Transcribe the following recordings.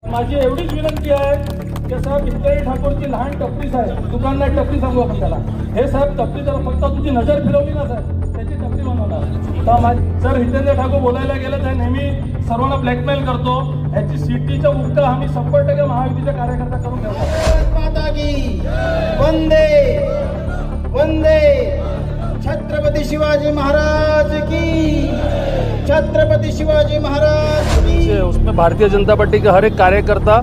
माझी एवढीच विनंती आहे की साहेब हितकारी ठाकूरची लहान टपरीच आहे, दुकान नाही टपरी सांगू आपण त्याला. हे साहेब टपरी जरा फक्त तुमची नजर फिरवली ना साहेब, त्याची टपरी बनवणार. सर हितेंद्र ठाकूर बोलायला गेलं तर नेहमी सर्वांना ब्लॅकमेल करतो. ह्याची सिटीचा मुक्का आम्ही 100% महायुतीचे कार्यकर्ता करून ठेवतो. माता की वंदे वंदे छत्रपति शिवाजी महाराज की, छत्रपति शिवाजी महाराज की. उसमें भारतीय जनता पार्टी का हर एक कार्यकर्ता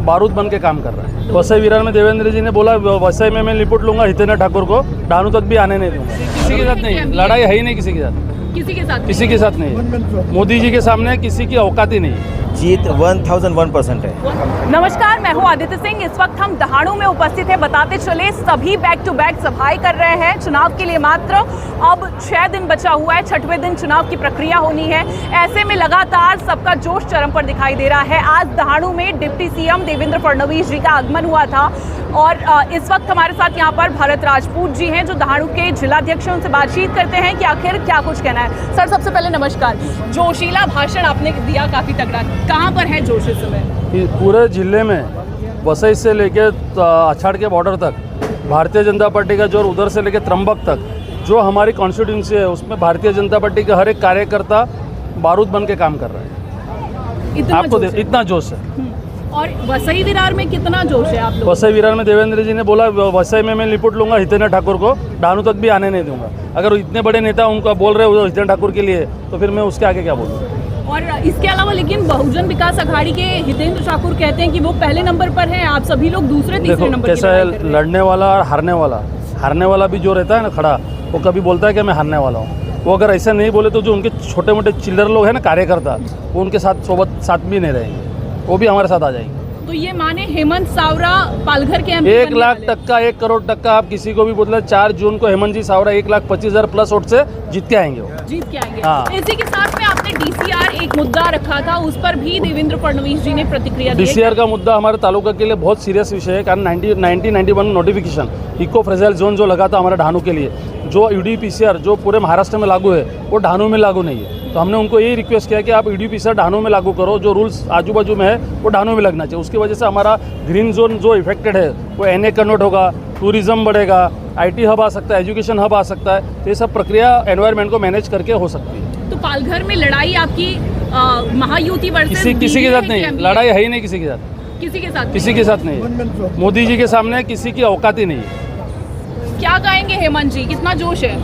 बारूद बन के काम कर रहा है. वसई विरार में देवेंद्र जी ने बोला वसई में मैं लिपट लूंगा हितेंद्र ठाकुर को, डानू तक भी आने नहीं दूंगा. किसी के साथ नहीं, लड़ाई है ही नहीं किसी के साथ, किसी के साथ नहीं. मोदी जी के सामने किसी की औकात ही नहीं. जीत 1001% है. नमस्कार, मैं हूं आदित्य सिंह. इस वक्त हम दहाड़ू में उपस्थित हैं. बताते चले सभी बैक टू बैक सभाएं कर रहे हैं. चुनाव के लिए मात्र अब 6 दिन बचा हुआ है. 6वें दिन चुनाव की प्रक्रिया होनी है. ऐसे में लगातार सबका जोश चरम पर दिखाई दे रहा है. आज दहाड़ू में डिप्टी सीएम देवेंद्र फडणवीस जी का आगमन हुआ था और इस वक्त हमारे साथ यहाँ पर भरत राजपूत जी हैं जो दहाड़ू के जिलाध्यक्ष हैं. उनसे बातचीत करते हैं कि आखिर क्या कुछ कहना है. सर, सबसे पहले नमस्कार. जोशीला भाषण आपने दिया, काफी तगड़ा. कहाँ पर है जोश इस समय? पूरे जिले में वसई से लेके अछाड़ के बॉर्डर तक भारतीय जनता पार्टी का जोर, उधर से लेके त्रंबक तक जो हमारी कॉन्स्टिट्यूंसी है उसमें भारतीय जनता पार्टी का हर एक कार्यकर्ता बारूद बन के काम कर रहा है. आपको इतना जोश है. और वसई विरार में कितना जोश है आप लोग? वसई विरार में देवेंद्र जी ने बोला वसई में मैं लिपट लूंगा हितेंद्र ठाकुर को, डानू तक भी आने नहीं दूंगा. अगर इतने बड़े नेता उनका बोल रहे हो हितेंद्र ठाकुर के लिए तो फिर मैं उसके आगे क्या बोलूँ. और इसके अलावा लेकिन बहुजन विकास अघाड़ी के हितेंद्र ठाकुर कहते हैं कि वो पहले नंबर पर हैं, आप सभी लोग दूसरे तीसरे नंबर. कैसा है, लड़ने वाला और हारने वाला भी जो रहता है ना खड़ा, वो कभी बोलता है कि मैं हारने वाला हूँ. वो अगर ऐसा नहीं बोले तो जो उनके छोटे मोटे चिल्लर लोग हैं ना कार्यकर्ता, वो उनके साथ भी नहीं रहेंगे, वो भी हमारे साथ आ जाएंगे. तो ये माने हेमंत सावरा पालघर के 1 लाख टक्का, 1 करोड़ टक्का आप किसी को भी बोले 4 जून को हेमंत जी सावरा 1,25,000 प्लस वोट से जीत के आएंगे. जीत के आएंगे. हाँ. इसी के साथ में आपने डीसीआर एक मुद्दा रखा था, उस पर भी देवेंद्र फडणवीस जी ने प्रतिक्रिया दी. डीसीआर का मुद्दा हमारे तालुका के लिए बहुत सीरियस विषय है. कारण 1991 नोटिफिकेशन इको फ्रेजाइल जोन जो लगा था हमारे ढानू के लिए, जो ईडीपीसीआर जो पूरे महाराष्ट्र में लागू है वो ढानू में लागू नहीं है. तो हमने उनको यही रिक्वेस्ट किया कि आप ईडीपीसीआर ढानू में लागू करो, जो रूल्स आजू बाजू में है वो ढानू में लगना चाहिए. उसकी वजह से हमारा ग्रीन जोन जो इफेक्टेड है वो एनए कन्वर्ट होगा, टूरिज्म बढ़ेगा, आईटी हब आ सकता है, एजुकेशन हब आ सकता है. तो ये सब प्रक्रिया एनवायरनमेंट को मैनेज करके हो सकती है. तो पालघर में लड़ाई आपकी महायुति वर्सेस किसी के साथ नहीं, लड़ाई है ही नहीं किसी के साथ, किसी के साथ नहीं. मोदी जी के सामने किसी की औकात ही नहीं है. क्या कहेंगे हेमंत जी, कितना जोश है?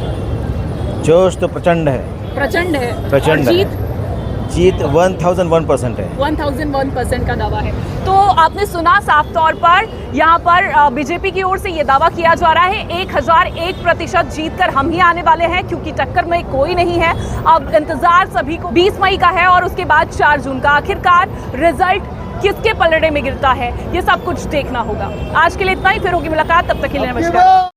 जोश तो प्रचंड है. प्रचंड है. प्रचंड और है. जीत 1001% है. 1001% का दावा है. तो आपने सुना, साफ तौर पर यहाँ पर बीजेपी की ओर से ये दावा किया जा रहा है 1001% जीत कर हम ही आने वाले हैं, क्योंकि टक्कर में कोई नहीं है. अब इंतजार सभी को 20 मई का है और उसके बाद 4 जून का. आखिरकार रिजल्ट किसके पलड़े में गिरता है ये सब कुछ देखना होगा. आज के लिए इतना ही, फिर होगी मुलाकात, तब तक के लिए नमस्कार.